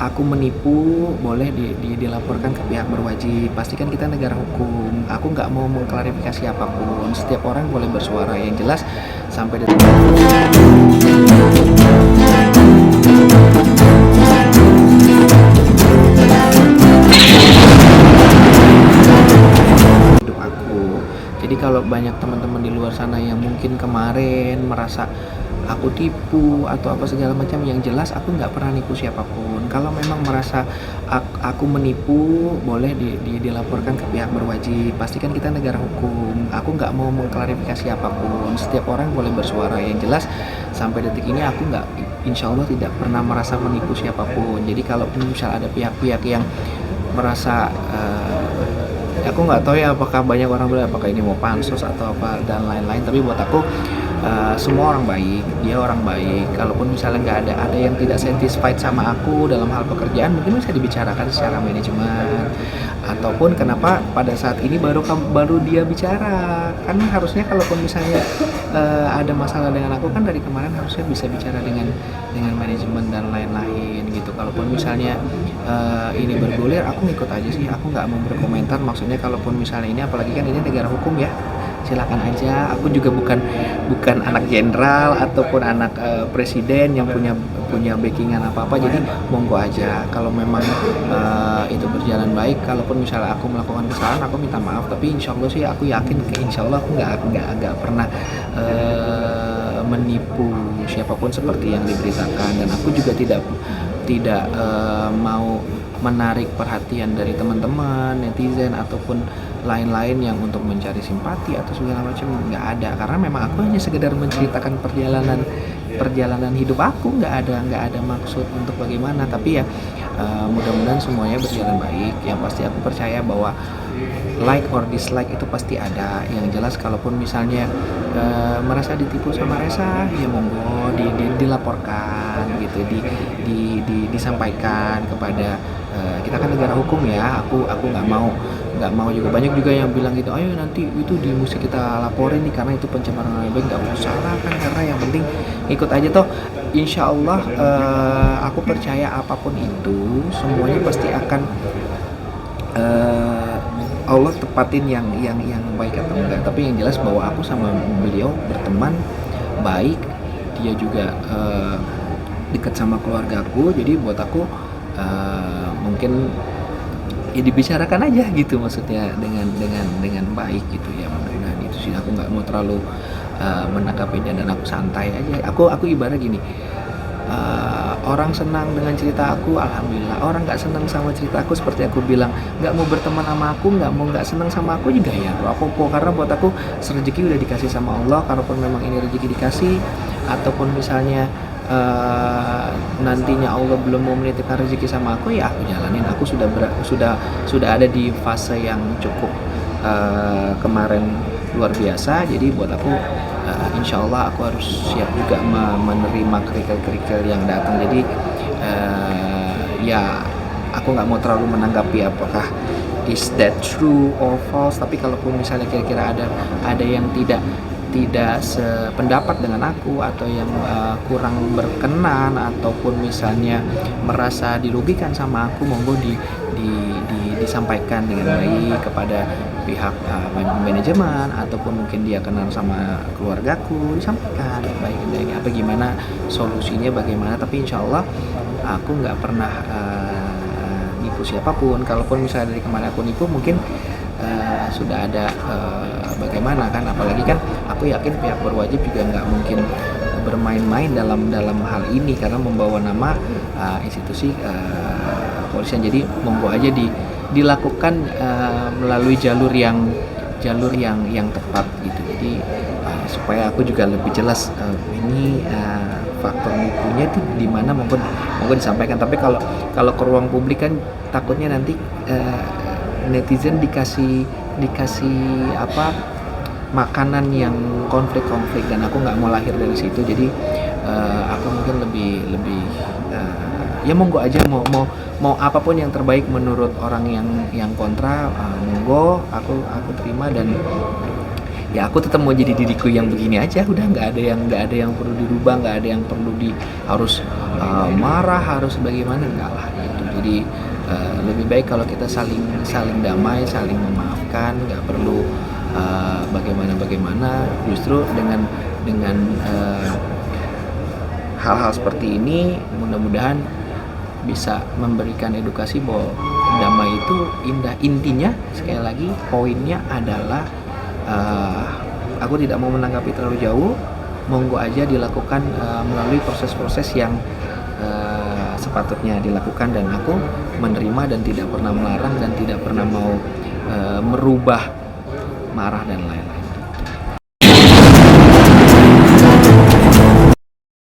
aku menipu boleh dilaporkan ke pihak berwajib. Pastikan kita negara hukum. Aku nggak mau mengklarifikasi apapun. Setiap orang boleh bersuara. Yang jelas sampai detik hidup aku. Jadi kalau banyak teman-teman di luar sana yang mungkin kemarin merasa aku tipu atau apa segala macam, yang jelas aku nggak pernah nipu siapapun. Kalau memang merasa aku menipu, boleh dilaporkan ke pihak berwajib. Pastikan kita negara hukum. Aku nggak mau mengklarifikasi apapun. Setiap orang boleh bersuara. Yang jelas sampai detik ini aku nggak, insya Allah tidak pernah merasa menipu siapapun. Jadi kalau misal ada pihak-pihak yang merasa aku nggak tahu ya apakah banyak orang bilang apakah ini mau pansos atau apa dan lain-lain, tapi buat aku semua orang baik, dia orang baik. Kalaupun misalnya nggak ada yang tidak satisfied sama aku dalam hal pekerjaan, mungkin bisa dibicarakan secara manajemen. Ataupun kenapa pada saat ini baru dia bicara, kan harusnya kalaupun misalnya ada masalah dengan aku kan dari kemarin harusnya bisa bicara dengan manajemen dan lain-lain gitu. Kalaupun misalnya ini bergulir, aku ngikut aja sih, aku nggak mau berkomentar. Maksudnya kalaupun misalnya ini, apalagi kan ini negara hukum ya, silakan aja. Aku juga bukan anak jenderal ataupun anak presiden yang punya backingan apa-apa, jadi monggo aja. Kalau memang itu berjalan baik, kalaupun misalnya aku melakukan kesalahan, aku minta maaf. Tapi insya Allah sih aku yakin, insya Allah aku nggak pernah menipu siapapun seperti yang diberitakan. Dan aku juga tidak mau menarik perhatian dari teman-teman, netizen ataupun lain-lain yang untuk mencari simpati atau segala macam, nggak ada. Karena memang aku hanya sekedar menceritakan perjalanan hidup aku, nggak ada maksud untuk bagaimana. Tapi ya mudah-mudahan semuanya berjalan baik. Yang pasti aku percaya bahwa like or dislike itu pasti ada. Yang jelas kalaupun misalnya merasa ditipu sama Resa, ya monggo dilaporkan gitu, disampaikan kepada kita kan negara hukum ya. Aku nggak mau juga, banyak juga yang bilang gitu, ayo nanti itu di musik kita laporin nih karena itu pencemaran nama baik. Nggak usah lah kan, karena yang penting ikut aja toh. Insya Allah aku percaya apapun itu semuanya pasti akan Allah tepatin yang baik atau enggak. Tapi yang jelas bahwa aku sama beliau berteman baik, dia juga dekat sama keluargaku. Jadi buat aku mungkin ya dibicarakan aja gitu, maksudnya dengan baik gitu ya. Mudah-mudahan itu sih, aku nggak mau terlalu menanggapinya dan aku santai aja. Aku ibarat gini, orang senang dengan cerita aku, alhamdulillah. Orang nggak senang sama cerita aku, seperti aku bilang, nggak mau berteman sama aku, nggak senang sama aku juga ya apa-apa. Karena buat aku rezeki udah dikasih sama Allah. Kalaupun memang ini rezeki dikasih, ataupun misalnya nantinya Allah belum mau menitipkan rezeki sama aku, ya aku jalanin. Aku sudah ada di fase yang cukup kemarin luar biasa. Jadi buat aku insya Allah aku harus siap juga menerima kerikil-kerikil yang datang. Jadi ya aku nggak mau terlalu menanggapi apakah is that true or false. Tapi kalaupun misalnya kira-kira ada yang tidak sependapat dengan aku, atau yang kurang berkenan, ataupun misalnya merasa dirugikan sama aku, monggo disampaikan dengan baik kepada pihak manajemen, ataupun mungkin dia kenal sama keluargaku, disampaikan baik-baik apa gimana solusinya bagaimana. Tapi insya Allah aku nggak pernah nipu siapapun. Kalaupun misalnya dari kemarin aku nipu, mungkin sudah ada bagaimana kan. Apalagi kan aku yakin pihak berwajib juga nggak mungkin bermain-main dalam hal ini, karena membawa nama institusi kepolisian. Jadi monggo aja dilakukan melalui jalur yang tepat gitu. Jadi supaya aku juga lebih jelas ini faktor nipunya itu di mana, monggo disampaikan. Tapi kalau ke ruang publik kan takutnya nanti netizen dikasih apa makanan yang konflik, dan aku nggak mau lahir dari situ. Jadi aku mungkin lebih ya monggo aja, mau apapun yang terbaik menurut orang yang kontra, monggo aku terima. Dan ya aku tetap mau jadi diriku yang begini aja, udah nggak ada yang perlu dirubah, nggak ada yang perlu harus marah, harus bagaimana, enggak lah gitu. Jadi lebih baik kalau kita saling saling damai, saling memaafkan, nggak perlu bagaimana, justru dengan hal-hal seperti ini mudah-mudahan bisa memberikan edukasi bahwa damai itu indah. Intinya sekali lagi poinnya adalah aku tidak mau menanggapi terlalu jauh, monggo aja dilakukan melalui proses-proses yang sepatutnya dilakukan, dan aku menerima dan tidak pernah melarang dan tidak pernah mau merubah marah dan lain-lain.